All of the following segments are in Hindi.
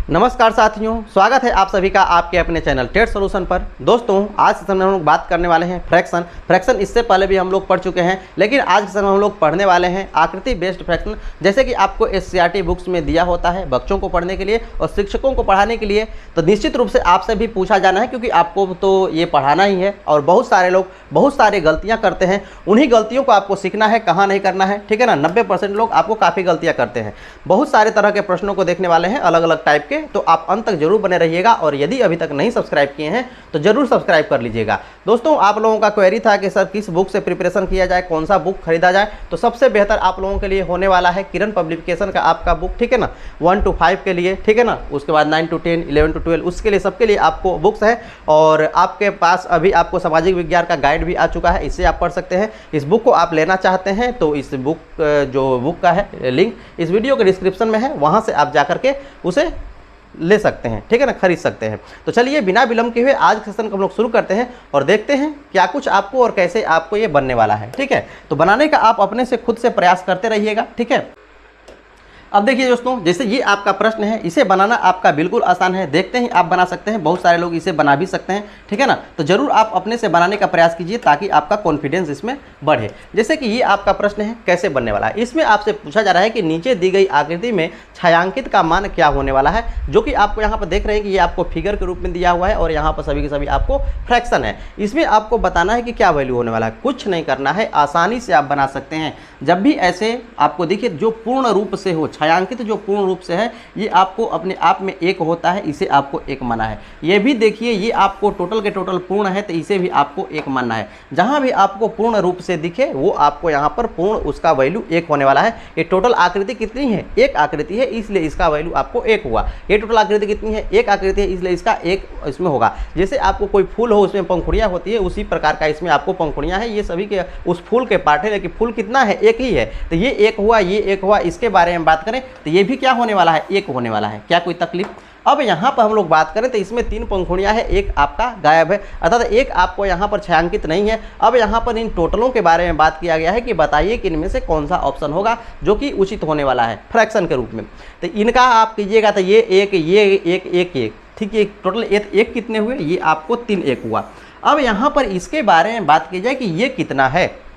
नमस्कार साथियों, स्वागत है आप सभी का आपके अपने चैनल टेट सॉल्यूशन पर। दोस्तों, आज के समय में हम लोग बात करने वाले हैं फ्रैक्शन इससे पहले भी हम लोग पढ़ चुके हैं, लेकिन आज के समय हम लोग पढ़ने वाले हैं आकृति बेस्ड फ्रैक्शन। जैसे कि आपको एससीईआरटी बुक्स में दिया होता है बच्चों को पढ़ने के लिए और शिक्षकों को पढ़ाने के लिए, तो निश्चित रूप से आपसे भी पूछा जाना है, क्योंकि आपको तो ये पढ़ाना ही है। और बहुत सारे लोग बहुत सारी गलतियाँ करते हैं, उन्हीं गलतियों को आपको सीखना है, कहाँ नहीं करना है, ठीक है ना। 90% लोग आपको काफ़ी गलतियाँ करते हैं। बहुत सारे तरह के प्रश्नों को देखने वाले हैं, अलग अलग टाइप के, तो आप अंत तक जरूर बने रहिएगा। और यदि अभी तक नहीं सब्सक्राइब किए हैं तो जरूर सब्सक्राइब कर लीजिएगा। दोस्तों, आप लोगों का क्वेरी था कि सर किस बुक से प्रिपरेशन किया जाए, कौन सा बुक खरीदा जाए, तो सबसे बेहतर आप लोगों के लिए होने वाला है किरण पब्लिकेशन का आपका बुक, ठीक है ना। 1 to 5 के लिए, ठीक है ना। उसके बाद 9 to 10, 11 to 12, उसके लिए सबके लिए आपको बुक्स है। और आपके पास अभी आपको सामाजिक विज्ञान का गाइड भी आ चुका है, इससे आप पढ़ सकते हैं। इस बुक को आप लेना चाहते हैं तो इस बुक जो बुक का है लिंक इस वीडियो के डिस्क्रिप्शन में है, वहाँ से आप जाकर के उसे ले सकते हैं, ठीक है ना, खरीद सकते हैं। तो चलिए बिना विलंब के हुए आज के सेशन को हम लोग शुरू करते हैं और देखते हैं क्या कुछ आपको और कैसे आपको ये बनने वाला है, ठीक है। तो बनाने का आप अपने से खुद से प्रयास करते रहिएगा, ठीक है। अब देखिए दोस्तों, जैसे ये आपका प्रश्न है, इसे बनाना आपका बिल्कुल आसान है, देखते ही आप बना सकते हैं। बहुत सारे लोग इसे बना भी सकते हैं, ठीक है ना। तो जरूर आप अपने से बनाने का प्रयास कीजिए ताकि आपका कॉन्फिडेंस इसमें बढ़े। जैसे कि ये आपका प्रश्न है कैसे बनने वाला है, इसमें आपसे पूछा जा रहा है कि नीचे दी गई आकृति में छायांकित का मान क्या होने वाला है, जो कि आपको यहाँ पर देख रहे हैं कि ये आपको फिगर के रूप में दिया हुआ है और यहाँ पर सभी के सभी आपको फ्रैक्शन है। इसमें आपको बताना है कि क्या वैल्यू होने वाला है, कुछ नहीं करना है, आसानी से आप बना सकते हैं। जब भी ऐसे आपको देखिए जो पूर्ण रूप से हो, छायांकित जो पूर्ण रूप से है, ये आपको अपने आप में एक होता है, इसे आपको एक माना है। ये भी देखिए ये आपको टोटल के टोटल पूर्ण है, तो इसे भी आपको एक मानना है। जहां भी आपको पूर्ण रूप से दिखे वो आपको यहां पर पूर्ण उसका वैल्यू एक होने वाला है। ये टोटल आकृति कितनी है, एक आकृति है, इसलिए इसका वैल्यू आपको एक हुआ। ये टोटल आकृति कितनी है, एक आकृति है, इसलिए इसका एक इसमें होगा। जैसे आपको कोई फूल हो उसमें पंखुड़ियां होती है, उसी प्रकार का इसमें आपको पंखुड़ियां है, ये सभी के उस फूल के पार्ट है, लेकिन फूल कितना है, एक ही है। तो ये एक हुआ, ये एक हुआ। इसके बारे में बात करें तो ये भी क्या होने वाला है, एक होने वाला है। क्या कोई तकलीफ? अब यहाँ पर हम लोग बात करें तो इसमें 3 पंखुड़ियाँ हैं, एक आपका गायब है, अर्थात एक आपको यहाँ पर छायांकित नहीं है। अब यहाँ पर इन टोटलों के बारे में बात किया गया है कि बताइए कि इनमें से कौन सा ऑप्शन होगा जो कि उचित होने वाला है फ्रैक्शन के रूप में। तो इनका आप कीजिएगा तो ये एक, ये एक, एक, एक, ठीक है। टोटल एक कितने हुए, ये आपको 3 एक हुआ। अब यहाँ पर इसके बारे में बात की जाए कि ये कितना है,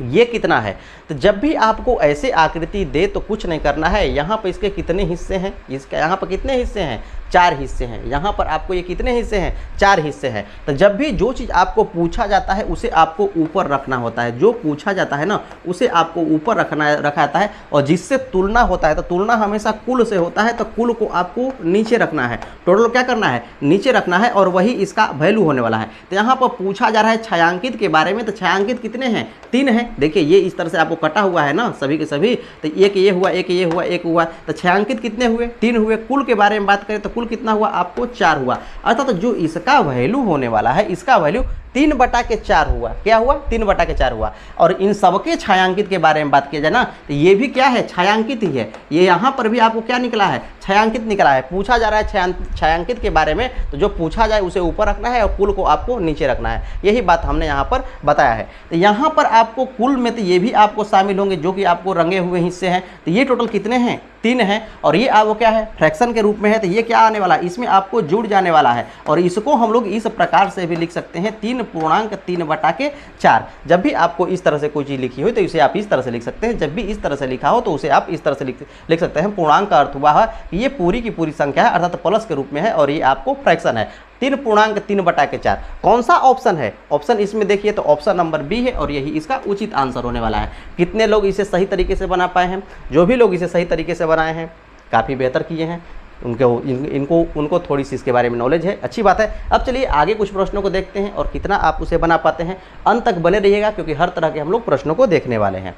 ये कितना है। तो जब भी आपको ऐसे आकृति दे तो कुछ नहीं करना है, यहाँ पर इसके कितने हिस्से हैं, इसका यहाँ पर कितने हिस्से हैं, 4 हिस्से हैं। यहाँ पर आपको ये कितने हिस्से हैं, 4 हिस्से हैं। तो जब भी जो चीज़ आपको पूछा जाता है उसे आपको ऊपर रखना होता है, जो पूछा जाता है ना उसे आपको ऊपर रखा जाता है। और जिससे तुलना होता है तो तुलना हमेशा कुल से होता है, तो कुल को आपको नीचे रखना है, टोटल क्या करना है, नीचे रखना है, और वही इसका वैल्यू होने वाला है। तो यहाँ पर पूछा जा रहा है छायांकित के बारे में, तो छायांकित कितने हैं, 3 हैं। देखिए ये इस तरह से आपको कटा हुआ है ना सभी के सभी, तो एक ये हुआ, एक ये हुआ, एक हुआ। तो छायांकित कितने हुए, 3 हुए। कुल के बारे में बात करें तो कुल कितना हुआ, आपको 4 हुआ। अर्थात जो इसका वैल्यू होने वाला है, इसका वैल्यू 3/4 हुआ। क्या हुआ, 3/4 हुआ। और इन सबके छायांकित के बारे में बात किया जाए ना तो ये भी क्या है, छायांकित ही है। ये यहाँ पर भी आपको क्या निकला है, छायांकित निकला है। पूछा जा रहा है छायांकित के बारे में, तो जो पूछा जाए उसे ऊपर रखना है और कुल को आपको नीचे रखना है। यही बात हमने यहाँ पर बताया है। तो यहाँ पर आपको कुल में तो ये भी आपको शामिल होंगे जो कि आपको रंगे हुए हिस्से हैं। तो ये टोटल कितने हैं, 3 हैं। और ये आपको क्या है, फ्रैक्शन के रूप में है, तो ये क्या आने वाला है, इसमें आपको जुड़ जाने वाला है। और इसको हम लोग इस प्रकार से भी लिख सकते हैं, 3.3/4। जब भी आपको इस तरह से कोई चीज़ लिखी हो तो इसे आप इस तरह से लिख सकते हैं। जब भी इस तरह से लिखा हो तो उसे आप इस तरह से लिख सकते हैं। पूर्णांक का अर्थ हुआ है कि ये पूरी की पूरी संख्या है, अर्थात प्लस के रूप में है, और ये आपको फ्रैक्शन है। 3.3/4 कौन सा ऑप्शन है, ऑप्शन इसमें देखिए तो ऑप्शन नंबर बी है, और यही इसका उचित आंसर होने वाला है। कितने लोग इसे सही तरीके से बना पाए हैं, जो भी लोग इसे सही तरीके से बनाए हैं काफ़ी बेहतर किए हैं, उनको थोड़ी सी इसके बारे में नॉलेज है, अच्छी बात है। अब चलिए आगे कुछ प्रश्नों को देखते हैं और कितना आप उसे बना पाते हैं। अंत तक बने रहिएगा क्योंकि हर तरह के हम लोग प्रश्नों को देखने वाले हैं।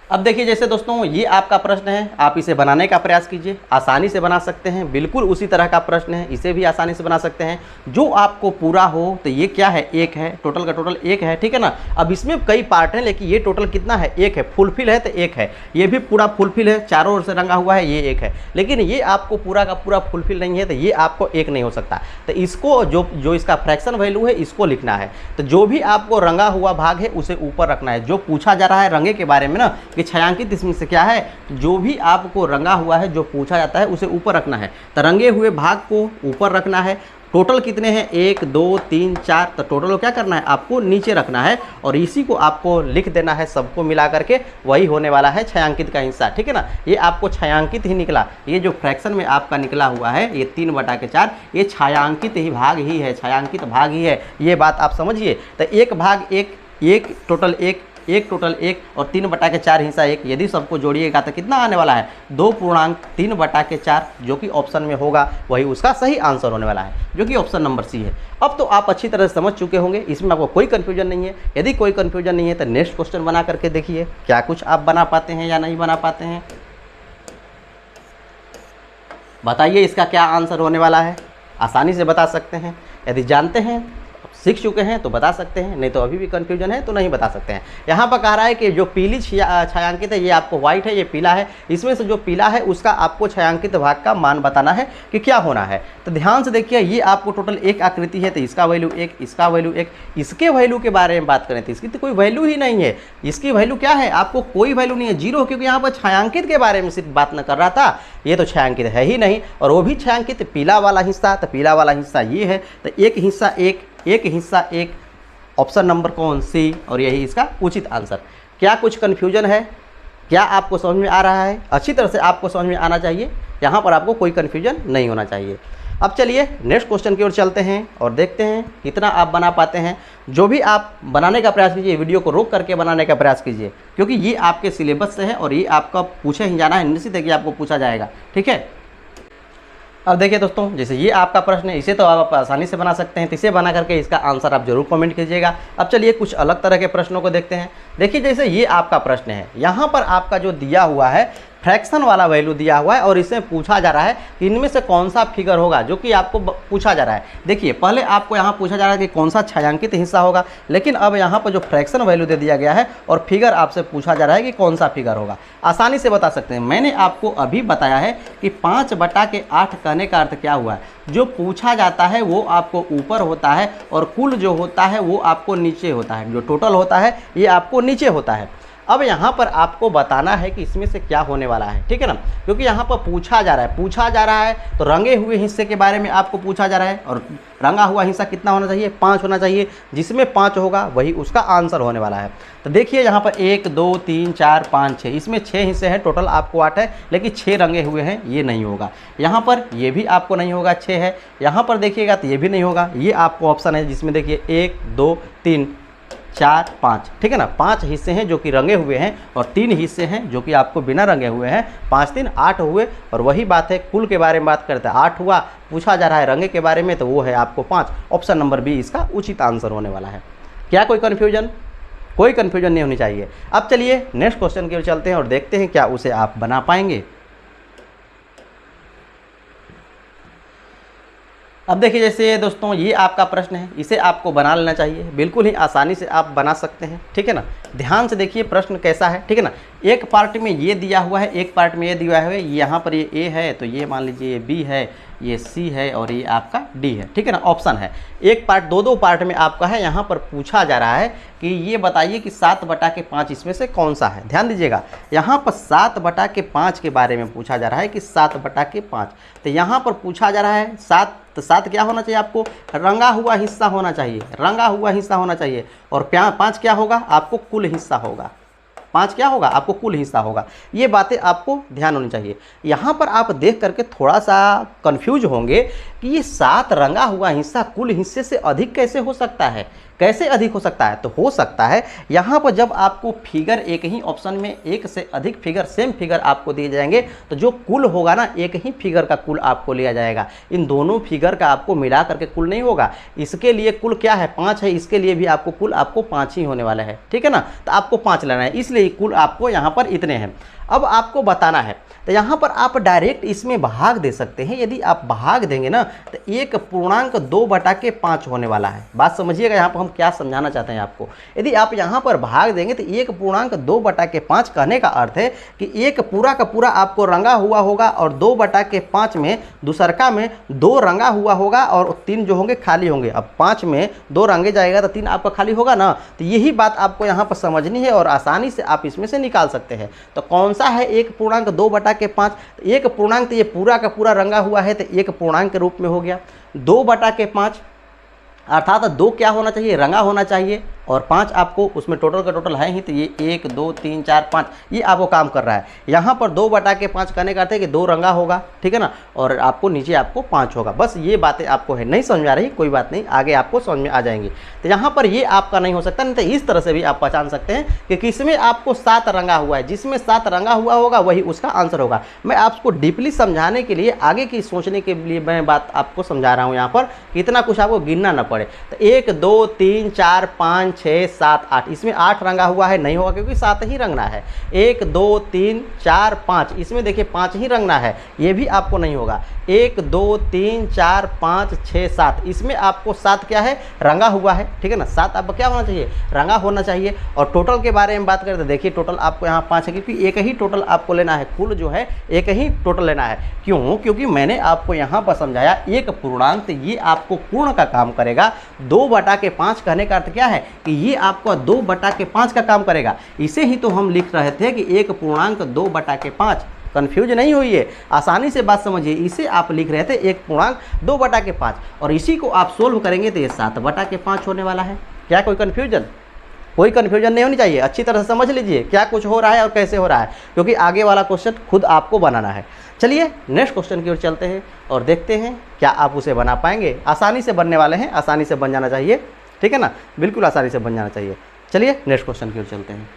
अब देखिए जैसे दोस्तों ये आपका प्रश्न है, आप इसे बनाने का प्रयास कीजिए, आसानी से बना सकते हैं। बिल्कुल उसी तरह का प्रश्न है, इसे भी आसानी से बना सकते हैं। जो आपको पूरा हो तो ये क्या है, एक है, टोटल का टोटल एक है, ठीक है ना। अब इसमें कई पार्ट हैं लेकिन ये टोटल कितना है, एक है। फुलफिल है तो एक है, ये भी पूरा फुलफिल है, चारों ओर से रंगा हुआ है, ये एक है। लेकिन ये आपको पूरा का पूरा फुलफिल नहीं है तो ये आपको एक नहीं हो सकता। तो इसको जो इसका फ्रैक्शन वैल्यू है इसको लिखना है। तो जो भी आपको रंगा हुआ भाग है उसे ऊपर रखना है। जो पूछा जा रहा है रंगे के बारे में ना, कि छायांकित इसमें से क्या है, जो भी आपको रंगा हुआ है जो पूछा जाता है उसे ऊपर रखना है। तो रंगे हुए भाग को ऊपर रखना है। टोटल कितने हैं, 1 2 3 4, तो टोटल को क्या करना है, आपको नीचे रखना है और इसी को आपको लिख देना है सबको मिला करके, वही होने वाला है छायांकित का हिस्सा। ठीक है ना, ये आपको छायांकित ही निकला। ये जो फ्रैक्शन में आपका निकला हुआ है ये 3/4, ये छायांकित ही भाग ही है, छायांकित भाग ही है, ये बात आप समझिए। तो एक भाग एक टोटल एक टोटल 1 और 3/4 हिस्सा 1, यदि सबको जोड़िएगा तो कितना आने वाला है, 2.3/4, जो कि ऑप्शन में होगा वही उसका सही आंसर होने वाला है, जो कि ऑप्शन नंबर सी है। अब तो आप अच्छी तरह से समझ चुके होंगे, इसमें आपको कोई कन्फ्यूजन नहीं है। यदि कोई कन्फ्यूजन नहीं है तो नेक्स्ट क्वेश्चन बना करके देखिए क्या कुछ आप बना पाते हैं या नहीं बना पाते हैं। बताइए इसका क्या आंसर होने वाला है। आसानी से बता सकते हैं, यदि जानते हैं सीख चुके हैं तो बता सकते हैं, नहीं तो अभी भी कन्फ्यूजन है तो नहीं बता सकते हैं। यहाँ पर कह रहा है कि जो पीली छायांकित है ये आपको व्हाइट है, ये पीला है, इसमें से जो पीला है उसका आपको छायांकित भाग का मान बताना है कि क्या होना है। तो ध्यान से देखिए, ये आपको टोटल एक आकृति है तो इसका वैल्यू 1, इसका वैल्यू 1, इसके वैल्यू के बारे में बात करें तो इसकी तो कोई वैल्यू ही नहीं है। इसकी वैल्यू क्या है, आपको कोई वैल्यू नहीं है, 0, क्योंकि यहाँ पर छायांकित के बारे में सिर्फ बात न कर रहा था, ये तो छायांकित है ही नहीं, और वो भी छायांकित पीला वाला हिस्सा, तो पीला वाला हिस्सा ये है, तो एक हिस्सा एक हिस्सा 1, ऑप्शन नंबर कौन सी, और यही इसका उचित आंसर। क्या कुछ कन्फ्यूजन है, क्या आपको समझ में आ रहा है? अच्छी तरह से आपको समझ में आना चाहिए, यहाँ पर आपको कोई कन्फ्यूजन नहीं होना चाहिए। अब चलिए नेक्स्ट क्वेश्चन की ओर चलते हैं और देखते हैं कितना आप बना पाते हैं। जो भी आप बनाने का प्रयास कीजिए, वीडियो को रोक करके बनाने का प्रयास कीजिए, क्योंकि ये आपके सिलेबस से है और ये आपका पूछे ही जाना है, निश्चित है कि आपको पूछा जाएगा। ठीक है, अब देखिए दोस्तों, जैसे ये आपका प्रश्न है, इसे तो आप आसानी से बना सकते हैं, तो इसे बना करके इसका आंसर आप जरूर कमेंट कीजिएगा। अब चलिए कुछ अलग तरह के प्रश्नों को देखते हैं। देखिए जैसे ये आपका प्रश्न है, यहाँ पर आपका जो दिया हुआ है फ्रैक्शन वाला वैल्यू दिया हुआ है और इसमें पूछा जा रहा है कि इनमें से कौन सा फिगर होगा, जो कि आपको पूछा जा रहा है। देखिए पहले आपको यहाँ पूछा जा रहा है कि कौन सा छायांकित हिस्सा होगा, लेकिन अब यहाँ पर जो फ्रैक्शन वैल्यू दे दिया गया है और फिगर आपसे पूछा जा रहा है कि कौन सा फिगर होगा। आसानी से बता सकते हैं, मैंने आपको अभी बताया है कि 5/8 कहने का अर्थ क्या हुआ है, जो पूछा जाता है वो आपको ऊपर होता है और कुल जो होता है वो आपको नीचे होता है, जो टोटल होता है ये आपको नीचे होता है। अब यहाँ पर आपको बताना है कि इसमें से क्या होने वाला है, ठीक है ना, क्योंकि यहाँ पर पूछा जा रहा है तो रंगे हुए हिस्से के बारे में आपको पूछा जा रहा है, और रंगा हुआ हिस्सा कितना होना चाहिए, 5 होना चाहिए, जिसमें 5 होगा वही उसका आंसर होने वाला है। तो देखिए यहाँ पर 1 2 3 4 5 6, इसमें 6 हिस्से हैं, टोटल आपको 8 है, लेकिन 6 रंगे हुए हैं, ये नहीं होगा। यहाँ पर ये भी आपको नहीं होगा, 6 है। यहाँ पर देखिएगा तो ये भी नहीं होगा, ये आपको ऑप्शन है जिसमें देखिए 1 2 3 4 5, ठीक है ना, 5 हिस्से हैं जो कि रंगे हुए हैं और 3 हिस्से हैं जो कि आपको बिना रंगे हुए हैं। 5 3 8 हुए, और वही बात है कुल के बारे में बात करते हैं, 8 हुआ, पूछा जा रहा है रंगे के बारे में तो वो है आपको 5। ऑप्शन नंबर बी इसका उचित आंसर होने वाला है। क्या कोई कन्फ्यूजन? कोई कन्फ्यूजन नहीं होनी चाहिए। अब चलिए नेक्स्ट क्वेश्चन की ओर चलते हैं और देखते हैं क्या उसे आप बना पाएंगे। अब देखिए जैसे दोस्तों ये आपका प्रश्न है, इसे आपको बना लेना चाहिए, बिल्कुल ही आसानी से आप बना सकते हैं, ठीक है ना। ध्यान से देखिए प्रश्न कैसा है, ठीक है ना। एक पार्ट में ये दिया हुआ है, एक पार्ट में ये दिया हुआ है, यहाँ पर ये ए है तो ये मान लीजिए ये बी है, ये सी है और ये आपका डी है, ठीक है ना, ऑप्शन है। एक पार्ट दो पार्ट में आपका है। यहाँ पर पूछा जा रहा है कि ये बताइए कि 7/5 इसमें से कौन सा है। ध्यान दीजिएगा, यहाँ पर 7/5 के बारे में पूछा जा रहा है कि 7/5, तो यहाँ पर पूछा जा रहा है 7, तो 7 क्या होना चाहिए, आपको रंगा हुआ हिस्सा होना चाहिए, रंगा हुआ हिस्सा होना चाहिए, और 5 क्या होगा, आपको कुल हिस्सा होगा। 5 क्या होगा, आपको कुल हिस्सा होगा। ये बातें आपको ध्यान होनी चाहिए। यहाँ पर आप देख करके थोड़ा सा कंफ्यूज होंगे कि ये 7 रंगा हुआ हिस्सा कुल हिस्से से अधिक कैसे हो सकता है, कैसे अधिक हो सकता है। तो हो सकता है यहाँ पर जब आपको फिगर एक ही ऑप्शन में एक से अधिक फिगर, सेम फिगर आपको दिए जाएंगे, तो जो कुल होगा ना, एक ही फिगर का कुल आपको लिया जाएगा। इन दोनों फिगर का आपको मिला करके कुल नहीं होगा। इसके लिए कुल क्या है, 5 है, इसके लिए भी आपको कुल आपको 5 ही होने वाला है, ठीक है ना। तो आपको 5 लेना है, इसलिए कुल आपको यहाँ पर इतने हैं। अब आपको बताना है, तो यहाँ पर आप डायरेक्ट इसमें भाग दे सकते हैं। यदि आप भाग देंगे ना तो 1/2/5 होने वाला है। बात समझिएगा यहाँ पर हम क्या समझाना चाहते हैं आपको। यदि आप यहाँ पर भाग देंगे तो 1/2/5 कहने का अर्थ है कि एक पूरा का पूरा आपको रंगा हुआ होगा और 2/5 में दूसरका में 2 रंगा हुआ होगा और 3 जो होंगे खाली होंगे। अब 5 में 2 रंगे जाएगा तो 3 आपका खाली होगा ना। तो यही बात आपको यहाँ पर समझनी है और आसानी से आप इसमें से निकाल सकते हैं। तो कौन सा है 1/2/5? 1 तो ये पूरा का पूरा रंगा हुआ है तो 1 पूर्णांक के रूप में हो गया। 2/5 अर्थात 2 क्या होना चाहिए? रंगा होना चाहिए और 5 आपको उसमें टोटल का टोटल है ही, तो ये 1 2 3 4 5 ये आपको काम कर रहा है। यहाँ पर 2/5 कहने का अर्थ है कि 2 रंगा होगा, ठीक है ना, और आपको नीचे आपको 5 होगा। बस ये बातें आपको है, नहीं समझ आ रही कोई बात नहीं, आगे आपको समझ में आ जाएंगी। तो यहाँ पर ये आपका नहीं हो सकता, नहीं तो इस तरह से भी आप पहचान सकते हैं कि किसमें आपको 7 रंगा हुआ है। जिसमें 7 रंगा हुआ होगा वही उसका आंसर होगा। मैं आपको डीपली समझाने के लिए, आगे की सोचने के लिए मैं बात आपको समझा रहा हूँ यहाँ पर, कि इतना कुछ आपको गिनना न पड़े। तो 1 2 3 4 5 6 7 8, इसमें 8 रंगा हुआ है, नहीं होगा क्योंकि 7 ही रंगना है। 1 2 3 4 5, इसमें देखिए 5 ही रंगना है, ये भी आपको नहीं होगा। 1 2 3 4 5 6 7, इसमें आपको 7 क्या है? रंगा हुआ है, ठीक है ना। 7 आपको क्या होना चाहिए? रंगा होना चाहिए। और टोटल के बारे में बात करें तो देखिए टोटल आपको यहाँ 5 है, क्योंकि एक ही टोटल आपको लेना है, कुल जो है एक ही टोटल लेना है। क्यों? क्योंकि मैंने आपको यहाँ पर समझाया 1 पूर्णांक, तो ये आपको पूर्ण का काम करेगा। 2/5 कहने का अर्थ क्या है कि ये आपको 2/5 का काम करेगा। इसे ही तो हम लिख रहे थे कि 1/2/5। कन्फ्यूज नहीं होइए, आसानी से बात समझिए। इसे आप लिख रहे थे 1/2/5 और इसी को आप सोल्व करेंगे तो ये 7/5 होने वाला है। क्या कोई कन्फ्यूजन? कोई कन्फ्यूजन नहीं होनी चाहिए। अच्छी तरह से समझ लीजिए क्या कुछ हो रहा है और कैसे हो रहा है, क्योंकि आगे वाला क्वेश्चन खुद आपको बनाना है। चलिए नेक्स्ट क्वेश्चन की ओर चलते हैं और देखते हैं क्या आप उसे बना पाएंगे। आसानी से बनने वाले हैं, आसानी से बन जाना चाहिए, ठीक है ना, बिल्कुल आसानी से बन जाना चाहिए। चलिए नेक्स्ट क्वेश्चन की ओर चलते हैं।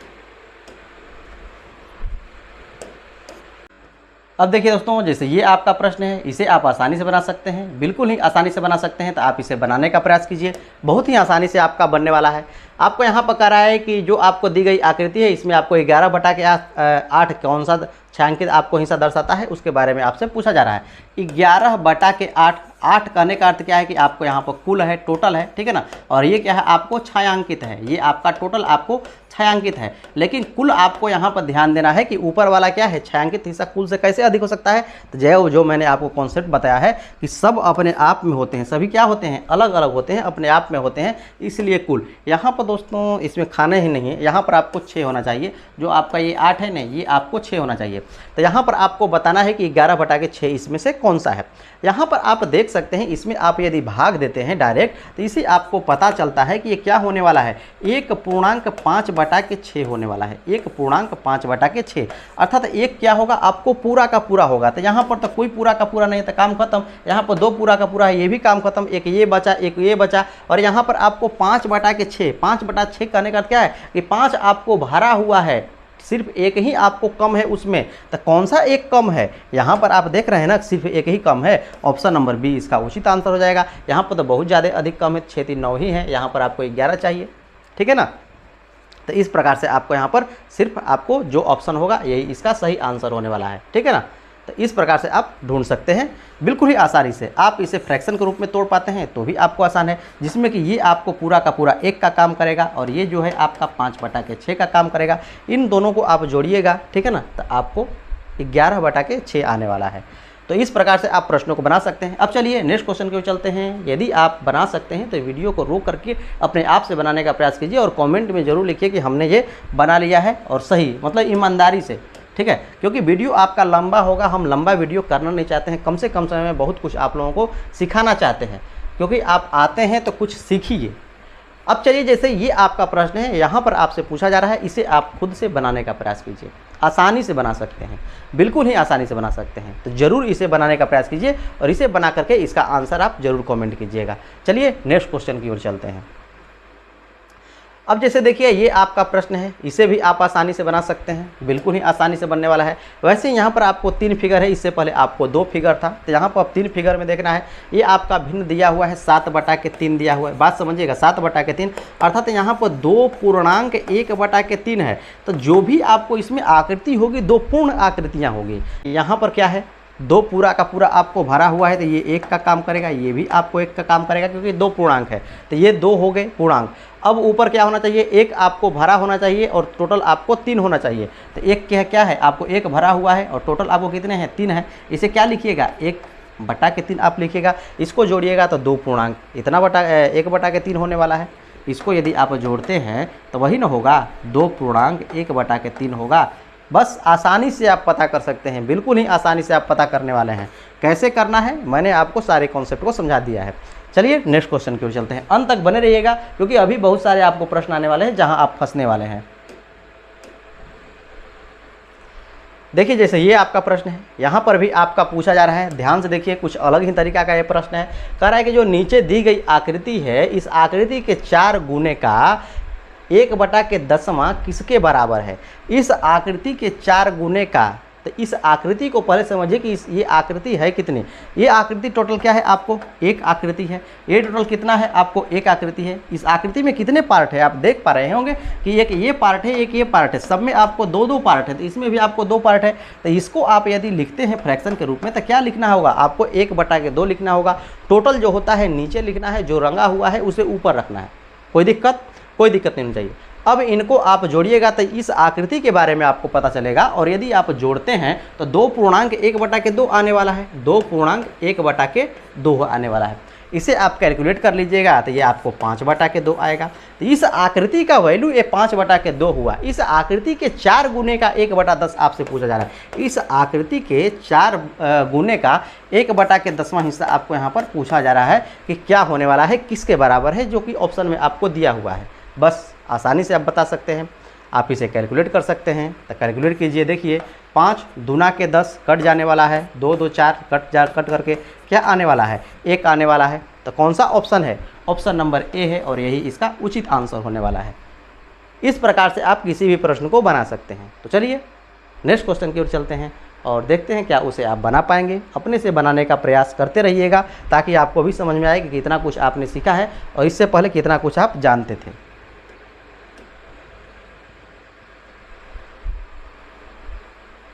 अब देखिए दोस्तों, जैसे ये आपका प्रश्न है, इसे आप आसानी से बना सकते हैं, बिल्कुल ही आसानी से बना सकते हैं। तो आप इसे बनाने का प्रयास कीजिए, बहुत ही आसानी से आपका बनने वाला है। आपको यहाँ पर कह रहा है कि जो आपको दी गई आकृति है इसमें आपको 11/8 कौन सा छायांकित आपको हिस्सा दर्शाता है, उसके बारे में आपसे पूछा जा रहा है। 11/8, 8 कहने का अर्थ क्या है कि आपको यहाँ पर कुल है, टोटल है, ठीक है ना, और ये क्या है? आपको छायांकित है। ये आपका टोटल आपको छायांकित है, लेकिन कुल आपको यहाँ पर ध्यान देना है कि ऊपर वाला क्या है? छायांकित हिस्सा कुल से कैसे अधिक हो सकता है? तो जो मैंने आपको कॉन्सेप्ट बताया है कि सब अपने आप में होते हैं, सभी क्या होते हैं? अलग अलग होते हैं, अपने आप में होते हैं, इसलिए कुल। यहाँ पर दोस्तों इसमें खाने ही नहीं है, यहाँ पर आपको 6 होना चाहिए। जो आपका ये 8 है ना, ये आपको 6 होना चाहिए। तो यहाँ पर आपको बताना है कि 11/6 इसमें से कौन सा है। यहाँ पर आप देख सकते हैं, इसमें आप यदि भाग देते हैं डायरेक्ट तो इसे आपको पता चलता है कि ये क्या होने वाला है? 1/5/6 होने वाला है। 1/5/6 अर्थात एक क्या होगा? आपको पूरा का पूरा होगा। तो यहाँ पर तो कोई पूरा का पूरा नहीं, तो काम खत्म। यहाँ पर 2 पूरा का पूरा है, ये भी काम खत्म। एक ये बचा, एक ये बचा, और यहाँ पर आपको 5/6, 5/6 कहने का क्या है कि 5 आपको भरा हुआ है, सिर्फ एक ही आपको कम है उसमें। तो कौन सा एक कम है? यहाँ पर आप देख रहे हैं ना, सिर्फ एक ही कम है। ऑप्शन नंबर बी इसका उचित आंसर हो जाएगा। यहाँ पर तो बहुत ज़्यादा अधिक कम है, 6 3 9 ही है, यहाँ पर आपको 11 चाहिए, ठीक है ना। तो इस प्रकार से आपको यहाँ पर सिर्फ आपको जो ऑप्शन होगा यही इसका सही आंसर होने वाला है, ठीक है ना। तो इस प्रकार से आप ढूंढ सकते हैं बिल्कुल ही आसानी से। आप इसे फ्रैक्शन के रूप में तोड़ पाते हैं तो भी आपको आसान है, जिसमें कि ये आपको पूरा का पूरा 1 का काम करेगा और ये जो है आपका 5/6 का काम करेगा। इन दोनों को आप जोड़िएगा, ठीक है ना, तो आपको 11/6 आने वाला है। तो इस प्रकार से आप प्रश्नों को बना सकते हैं। अब चलिए नेक्स्ट क्वेश्चन की ओर चलते हैं। यदि आप बना सकते हैं तो वीडियो को रोक करके अपने आप से बनाने का प्रयास कीजिए और कमेंट में ज़रूर लिखिए कि हमने ये बना लिया है, और सही मतलब ईमानदारी से, ठीक है, क्योंकि वीडियो आपका लंबा होगा। हम लंबा वीडियो करना नहीं चाहते हैं, कम से कम समय में बहुत कुछ आप लोगों को सिखाना चाहते हैं, क्योंकि आप आते हैं तो कुछ सीखिए। अब चलिए, जैसे ये आपका प्रश्न है, यहाँ पर आपसे पूछा जा रहा है, इसे आप खुद से बनाने का प्रयास कीजिए। आसानी से बना सकते हैं, बिल्कुल ही आसानी से बना सकते हैं। तो ज़रूर इसे बनाने का प्रयास कीजिए और इसे बना करके इसका आंसर आप ज़रूर कमेंट कीजिएगा। चलिए नेक्स्ट क्वेश्चन की ओर चलते हैं। अब जैसे देखिए ये आपका प्रश्न है, इसे भी आप आसानी से बना सकते हैं, बिल्कुल ही आसानी से बनने वाला है। वैसे यहाँ पर आपको 3 फिगर है, इससे पहले आपको 2 फिगर था, तो यहाँ पर अब 3 फिगर में देखना है। ये आपका भिन्न दिया हुआ है, 7/3 दिया हुआ है। बात समझिएगा, 7/3 अर्थात यहाँ पर 2.1/3 है। तो जो भी आपको इसमें आकृति होगी 2 पूर्ण आकृतियाँ होगी। यहाँ पर क्या है, 2 पूरा का पूरा आपको भरा हुआ है, तो ये 1 का काम करेगा, ये भी आपको 1 का काम करेगा, क्योंकि 2 पूर्णांक है। तो ये 2 हो गए पूर्णांक। अब ऊपर क्या होना चाहिए, 1 आपको भरा होना चाहिए और टोटल आपको 3 होना चाहिए। तो 1 क्या है, आपको 1 भरा हुआ है और टोटल आपको कितने हैं, 3 है। इसे क्या लिखिएगा, 1/3 आप लिखिएगा। इसको जोड़िएगा तो 2 पूर्णांक, इतना 1/3 होने वाला है। इसको यदि आप जोड़ते हैं तो वही ना होगा, 2.1/3 होगा। बस आसानी से आप पता कर सकते हैं, बिल्कुल ही आसानी से आप पता करने वाले हैं। कैसे करना है मैंने आपको सारे कॉन्सेप्ट को समझा दिया है। चलिए नेक्स्ट क्वेश्चन की ओर चलते हैं, अंत तक बने रहिएगा, क्योंकि अभी बहुत सारे आपको प्रश्न आने वाले हैं जहां आप फंसने वाले हैं। देखिए जैसे ये आपका प्रश्न है, यहाँ पर भी आपका पूछा जा रहा है, ध्यान से देखिए, कुछ अलग ही तरीका का ये प्रश्न है। कह रहा है कि जो नीचे दी गई आकृति है, इस आकृति के 4 गुने का 1/10 किसके बराबर है। इस आकृति के 4 गुने का, तो इस आकृति को पहले समझिए कि ये आकृति है कितनी। ये आकृति टोटल क्या है, आपको 1 आकृति है। ये टोटल कितना है, आपको 1 आकृति है। इस आकृति में कितने पार्ट है, आप देख पा रहे होंगे कि एक ये पार्ट है, एक ये पार्ट है, सब में आपको 2-2 पार्ट है। तो इसमें भी आपको 2 पार्ट है। तो इसको आप यदि लिखते हैं फ्रैक्शन के रूप में, तो क्या लिखना होगा, आपको 1/2 लिखना होगा। टोटल जो होता है नीचे लिखना है, जो रंगा हुआ है उसे ऊपर रखना है। कोई दिक्कत नहीं होनी चाहिए। अब इनको आप जोड़िएगा तो इस आकृति के बारे में आपको पता चलेगा। और यदि आप जोड़ते हैं तो 2.1/2 आने वाला है, 2.1/2 आने वाला है। इसे आप कैलकुलेट कर लीजिएगा तो ये आपको 5/2 आएगा। तो इस आकृति का वैल्यू ये 5/2 हुआ। इस आकृति के 4 गुने का 1/10 आपसे पूछा जा रहा है। इस आकृति के 4 गुने का 1/10वां हिस्सा आपको यहाँ पर पूछा जा रहा है कि क्या होने वाला है, किसके बराबर है, जो कि ऑप्शन में आपको दिया हुआ है। बस आसानी से आप बता सकते हैं, आप इसे कैलकुलेट कर सकते हैं। तो कैलकुलेट कीजिए, देखिए 5 दूना के 10 कट जाने वाला है, 2 2 4 कट करके क्या आने वाला है, 1 आने वाला है। तो कौन सा ऑप्शन है, ऑप्शन नंबर ए है, और यही इसका उचित आंसर होने वाला है। इस प्रकार से आप किसी भी प्रश्न को बना सकते हैं। तो चलिए नेक्स्ट क्वेश्चन की ओर चलते हैं और देखते हैं क्या उसे आप बना पाएंगे। अपने से बनाने का प्रयास करते रहिएगा, ताकि आपको भी समझ में आए कि कितना कुछ आपने सीखा है और इससे पहले कितना कुछ आप जानते थे।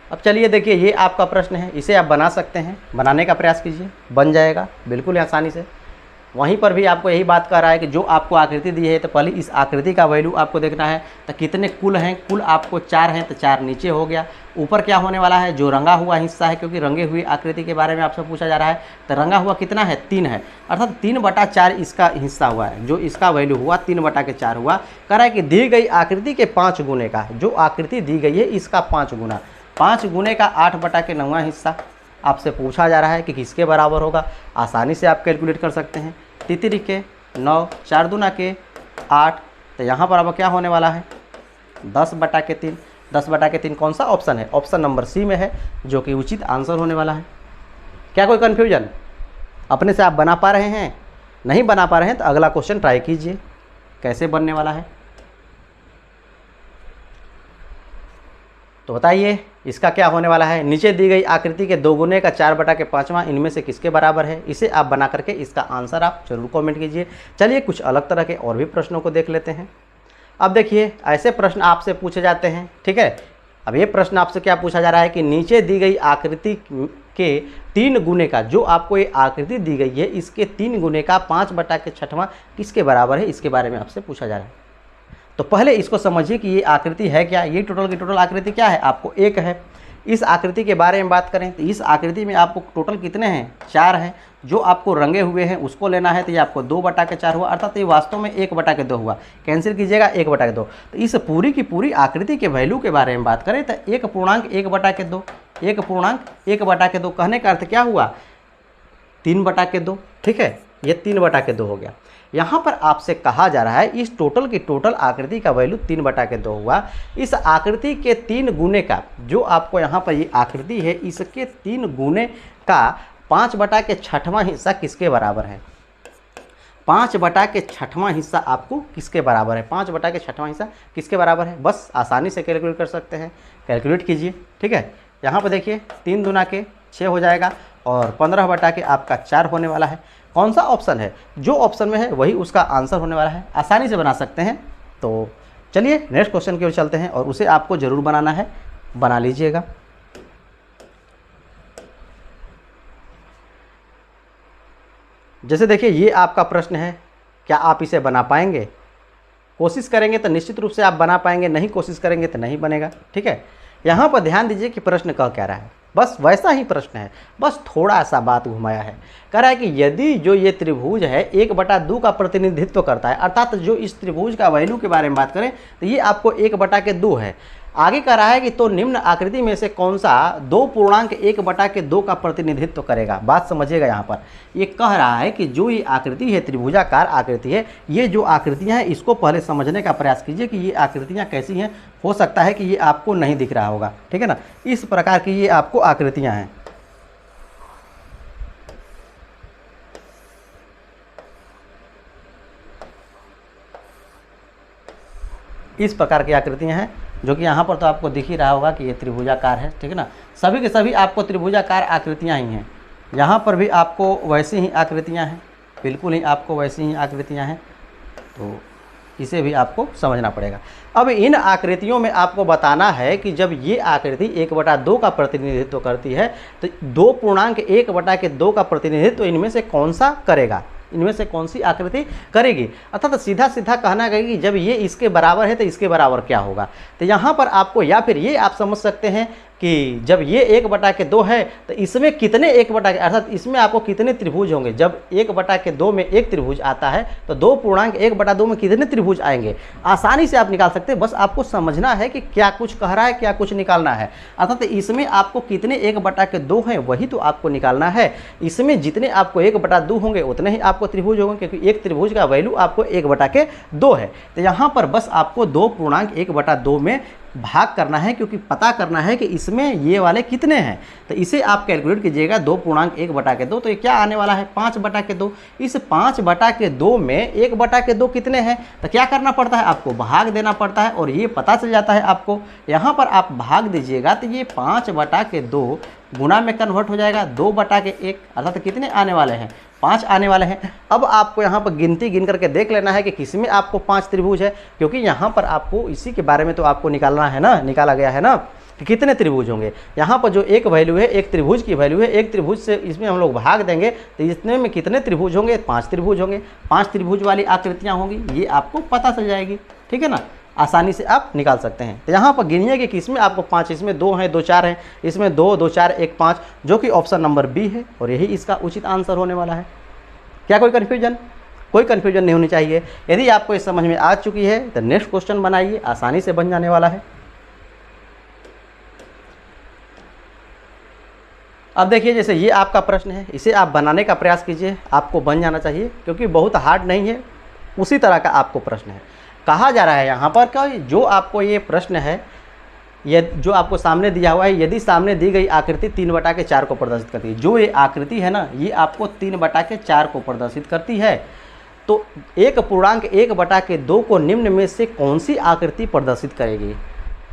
अब चलिए देखिए, ये आपका प्रश्न है, इसे आप बना सकते हैं, बनाने का प्रयास कीजिए, बन जाएगा बिल्कुल आसानी से। वहीं पर भी आपको यही बात कर रहा है कि जो आपको आकृति दी है, तो पहले इस आकृति का वैल्यू आपको देखना है। तो कितने कुल हैं, कुल आपको 4 हैं, तो 4 नीचे हो गया। ऊपर क्या होने वाला है, जो रंगा हुआ हिस्सा है, क्योंकि रंगे हुई आकृति के बारे में आपसे पूछा जा रहा है। तो रंगा हुआ कितना है, 3 है, अर्थात 3/4 इसका हिस्सा हुआ है, जो इसका वैल्यू हुआ 3/4 हुआ। कह रहा है कि दी गई आकृति के 5 गुने का, जो आकृति दी गई है इसका 5 गुना, 5 गुने का 8/9वां हिस्सा आपसे पूछा जा रहा है कि किसके बराबर होगा। आसानी से आप कैलकुलेट कर सकते हैं। 3 के 9, 4 दूना के 8, तो यहाँ पर अब क्या होने वाला है, 10/3। 10/3 कौन सा ऑप्शन है, ऑप्शन नंबर सी में है, जो कि उचित आंसर होने वाला है। क्या कोई कन्फ्यूजन, अपने से आप बना पा रहे हैं, नहीं बना पा रहे हैं तो अगला क्वेश्चन ट्राई कीजिए, कैसे बनने वाला है। तो बताइए इसका क्या होने वाला है। नीचे दी गई आकृति के 2 गुने का 4/5 इनमें से किसके बराबर है। इसे आप बना करके इसका आंसर आप जरूर कमेंट कीजिए। चलिए कुछ अलग तरह के और भी प्रश्नों को देख लेते हैं। अब देखिए ऐसे प्रश्न आपसे पूछे जाते हैं, ठीक है। अब ये प्रश्न आपसे क्या पूछा जा रहा है कि नीचे दी गई आकृति के 3 गुने का, जो आपको ये आकृति दी गई है, इसके 3 गुने का 5/6 किसके बराबर है, इसके बारे में आपसे पूछा जा रहा है। तो पहले इसको समझिए कि ये आकृति है क्या। ये टोटल की टोटल आकृति क्या है, आपको 1 है। इस आकृति के बारे में बात करें तो इस आकृति में आपको टोटल कितने हैं, 4 हैं। जो आपको रंगे हुए हैं उसको लेना है, तो ये आपको 2/4 हुआ, अर्थात ये वास्तव में 1/2 हुआ। कैंसिल कीजिएगा, 1/2। तो इस पूरी की पूरी आकृति के वैल्यू के बारे में बात करें तो 1.1/2, 1.1/2 कहने का अर्थ क्या हुआ, 3/2, ठीक है। ये 3/2 हो गया। यहाँ पर आपसे कहा जा रहा है इस टोटल की टोटल आकृति का वैल्यू 3/2 हुआ। इस आकृति के 3 गुने का, जो आपको यहाँ पर ये आकृति है, इसके 3 गुने का 5/6वां हिस्सा किसके बराबर है। 5 बटा के छठवां हिस्सा आपको किसके बराबर है, 5 बटा के छठवां हिस्सा किसके बराबर है, बस आसानी से कैलकुलेट कर सकते हैं। कैलकुलेट कीजिए, ठीक है। यहाँ पर देखिए 3 दूना के 6 हो जाएगा और 15 बटा के आपका 4 होने वाला है। कौन सा ऑप्शन है, जो ऑप्शन में है वही उसका आंसर होने वाला है। आसानी से बना सकते हैं। तो चलिए नेक्स्ट क्वेश्चन की ओर चलते हैं और उसे आपको ज़रूर बनाना है, बना लीजिएगा। जैसे देखिए ये आपका प्रश्न है, क्या आप इसे बना पाएंगे? कोशिश करेंगे तो निश्चित रूप से आप बना पाएंगे, नहीं कोशिश करेंगे तो नहीं बनेगा, ठीक है। यहाँ पर ध्यान दीजिए कि प्रश्न कह क्या रहा है, बस वैसा ही प्रश्न है, बस थोड़ा सा बात घुमाया है। कह रहा है कि यदि जो ये त्रिभुज है 1/2 का प्रतिनिधित्व करता है, अर्थात जो इस त्रिभुज का वैल्यू के बारे में बात करें तो ये आपको 1/2 है। आगे कह रहा है कि तो निम्न आकृति में से कौन सा 2.1/2 का प्रतिनिधित्व करेगा। बात समझिएगा, यहाँ पर ये कह रहा है कि जो ये आकृति है, त्रिभुजाकार आकृति है, ये जो आकृतियाँ हैं इसको पहले समझने का प्रयास कीजिए कि ये आकृतियाँ कैसी हैं। हो सकता है कि ये आपको नहीं दिख रहा होगा, ठीक है ना, इस प्रकार की ये आपको आकृतियाँ हैं। इस प्रकार की आकृतियाँ हैं जो कि यहाँ पर तो आपको दिख ही रहा होगा कि ये त्रिभुजाकार है, ठीक है ना। सभी के सभी आपको त्रिभुजाकार आकृतियाँ ही हैं। यहाँ पर भी आपको वैसी ही आकृतियाँ हैं, बिल्कुल ही आपको वैसी ही आकृतियाँ हैं। तो इसे भी आपको समझना पड़ेगा। अब इन आकृतियों में आपको बताना है कि जब ये आकृति 1/2 का प्रतिनिधित्व करती है तो 2.1/2 का प्रतिनिधित्व इनमें से कौन सा करेगा, इनमें से कौन सी आकृति करेगी। अर्थात सीधा सीधा कहना है कि जब ये इसके बराबर है तो इसके बराबर क्या होगा। तो यहाँ पर आपको, या फिर ये आप समझ सकते हैं कि जब ये 1/2 है तो इसमें कितने 1/, अर्थात इसमें आपको कितने त्रिभुज होंगे। जब 1/2 में एक त्रिभुज आता है तो 2.1/2 में कितने त्रिभुज आएंगे, आसानी से आप निकाल सकते हैं। बस आपको समझना है कि क्या कुछ कह रहा है, क्या कुछ निकालना है। अर्थात इसमें आपको कितने 1/2 हैं वही तो आपको निकालना है। इसमें जितने आपको 1/2 होंगे उतने ही आपको त्रिभुज होंगे, क्योंकि एक त्रिभुज का वैल्यू आपको 1/2 है। तो यहाँ पर बस आपको 2.1/2 में भाग करना है, क्योंकि पता करना है कि इसमें ये वाले कितने हैं। तो इसे आप कैलकुलेट कीजिएगा 2.1/2, तो ये क्या आने वाला है 5/2। इस 5/2 में 1/2 कितने हैं, तो क्या करना पड़ता है, आपको भाग देना पड़ता है और ये पता चल जाता है आपको। यहाँ पर आप भाग दीजिएगा तो ये 5/2 गुना में कन्वर्ट हो जाएगा 2/1, अर्थात कितने आने वाले हैं, 5 आने वाले हैं। अब आपको यहाँ पर गिनती गिन करके देख लेना है कि किसमें आपको 5 त्रिभुज है, क्योंकि यहाँ पर आपको इसी के बारे में तो आपको निकालना है ना, निकाला गया है ना कि कितने त्रिभुज होंगे। यहाँ पर जो एक वैल्यू है, एक त्रिभुज की वैल्यू है, एक त्रिभुज से इसमें हम लोग भाग देंगे तो इतने में कितने त्रिभुज होंगे, 5 त्रिभुज होंगे। 5 त्रिभुज वाली आकृतियाँ होंगी, ये आपको पता चल जाएगी, ठीक है ना। आसानी से आप निकाल सकते हैं। तो यहाँ पर गिनिए कि किसमें आपको 5, इसमें 2 हैं, 2 4 हैं, इसमें 2 2 4 1 5, जो कि ऑप्शन नंबर बी है और यही इसका उचित आंसर होने वाला है। क्या कोई कन्फ्यूजन? कोई कन्फ्यूजन नहीं होनी चाहिए। यदि आपको इस समझ में आ चुकी है तो नेक्स्ट क्वेश्चन बनाइए, आसानी से बन जाने वाला है। अब देखिए जैसे ये आपका प्रश्न है, इसे आप बनाने का प्रयास कीजिए, आपको बन जाना चाहिए, क्योंकि बहुत हार्ड नहीं है, उसी तरह का आपको प्रश्न है। कहा जा रहा है यहाँ पर कि जो आपको ये प्रश्न है, ये जो आपको सामने दिया हुआ है, यदि सामने दी गई आकृति 3/4 को प्रदर्शित करती है, जो ये आकृति है ना, ये आपको 3/4 को प्रदर्शित करती है, तो 1.1/2 को निम्न में से कौन सी आकृति प्रदर्शित करेगी।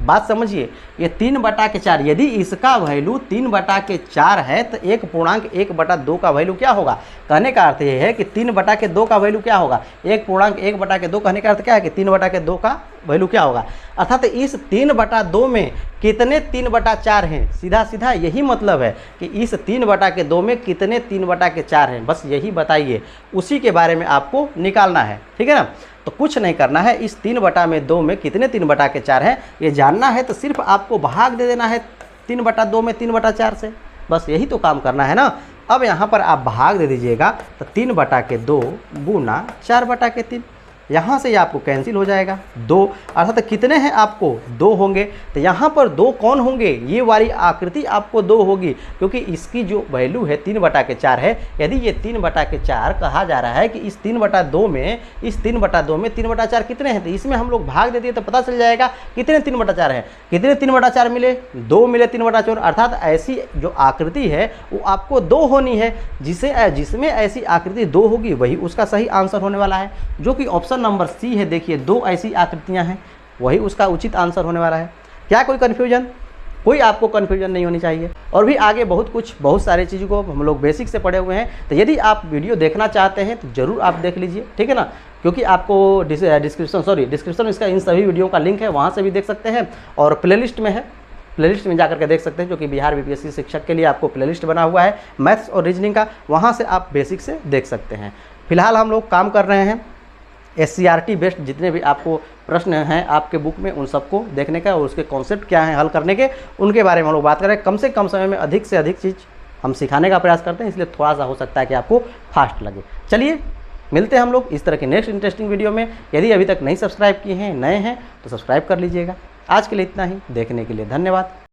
बात समझिए, ये 3/4, यदि इसका वैल्यू 3/4 है तो 1.1/2 का वैल्यू क्या होगा। कहने का अर्थ ये है कि 3/2 का वैल्यू क्या होगा, 1.1/2 कहने का अर्थ क्या है कि 3/2 का वैल्यू क्या होगा। अर्थात इस 3/2 में कितने 3/4 हैं, सीधा सीधा यही मतलब है कि इस 3/2 में कितने 3/4 हैं, बस यही बताइए, उसी के बारे में आपको निकालना है, ठीक है ना। तो कुछ नहीं करना है, इस 3/2 में कितने 3/4 हैं ये जानना है, तो सिर्फ आपको भाग दे देना है 3/2 में 3/4 से, बस यही तो काम करना है ना। अब यहाँ पर आप भाग दे दीजिएगा तो 3/2 गुना 4/3, यहाँ से ये आपको कैंसिल हो जाएगा 2, अर्थात कितने हैं आपको 2 होंगे। तो यहाँ पर 2 कौन होंगे, ये वाली आकृति आपको 2 होगी, क्योंकि इसकी जो वैल्यू है 3/4 है। यदि ये 3/4 कहा जा रहा है कि इस 3/2 में, इस 3/2 में 3/4 कितने हैं, तो इसमें हम लोग भाग दे दिए तो पता चल जाएगा कितने 3/4 हैं। कितने 3/4 मिले, 2 मिले 3/4, अर्थात ऐसी जो आकृति है वो आपको 2 होनी है। जिसमें ऐसी आकृति 2 होगी वही उसका सही आंसर होने वाला है, जो कि ऑप्शन नंबर सी है। देखिए 2 ऐसी आकृतियां हैं, वही उसका उचित आंसर होने वाला है। क्या कोई कन्फ्यूजन? कोई आपको कन्फ्यूजन नहीं होनी चाहिए। और भी आगे बहुत सारी चीज़ों को हम लोग बेसिक से पढ़े हुए हैं, तो यदि आप वीडियो देखना चाहते हैं तो ज़रूर आप देख लीजिए, ठीक है ना, क्योंकि आपको डिस्क्रिप्शन इसका इन सभी वीडियो का लिंक है, वहाँ से भी देख सकते हैं, और प्लेलिस्ट में है, प्लेलिस्ट में जाकर के देख सकते हैं, जो कि बिहार बीपीएससी शिक्षक के लिए आपको प्लेलिस्ट बना हुआ है मैथ्स और रीजनिंग का, वहाँ से आप बेसिक से देख सकते हैं। फिलहाल हम लोग काम कर रहे हैं SCRT बेस्ड जितने भी आपको प्रश्न हैं आपके बुक में, उन सबको देखने का और उसके कॉन्सेप्ट क्या हैं हल करने के, उनके बारे में हम लोग बात करें। कम से कम समय में अधिक से अधिक चीज़ हम सिखाने का प्रयास करते हैं, इसलिए थोड़ा सा हो सकता है कि आपको फास्ट लगे। चलिए मिलते हैं हम लोग इस तरह के नेक्स्ट इंटरेस्टिंग वीडियो में। यदि अभी तक नहीं सब्सक्राइब किए हैं, नए हैं, तो सब्सक्राइब कर लीजिएगा। आज के लिए इतना ही, देखने के लिए धन्यवाद।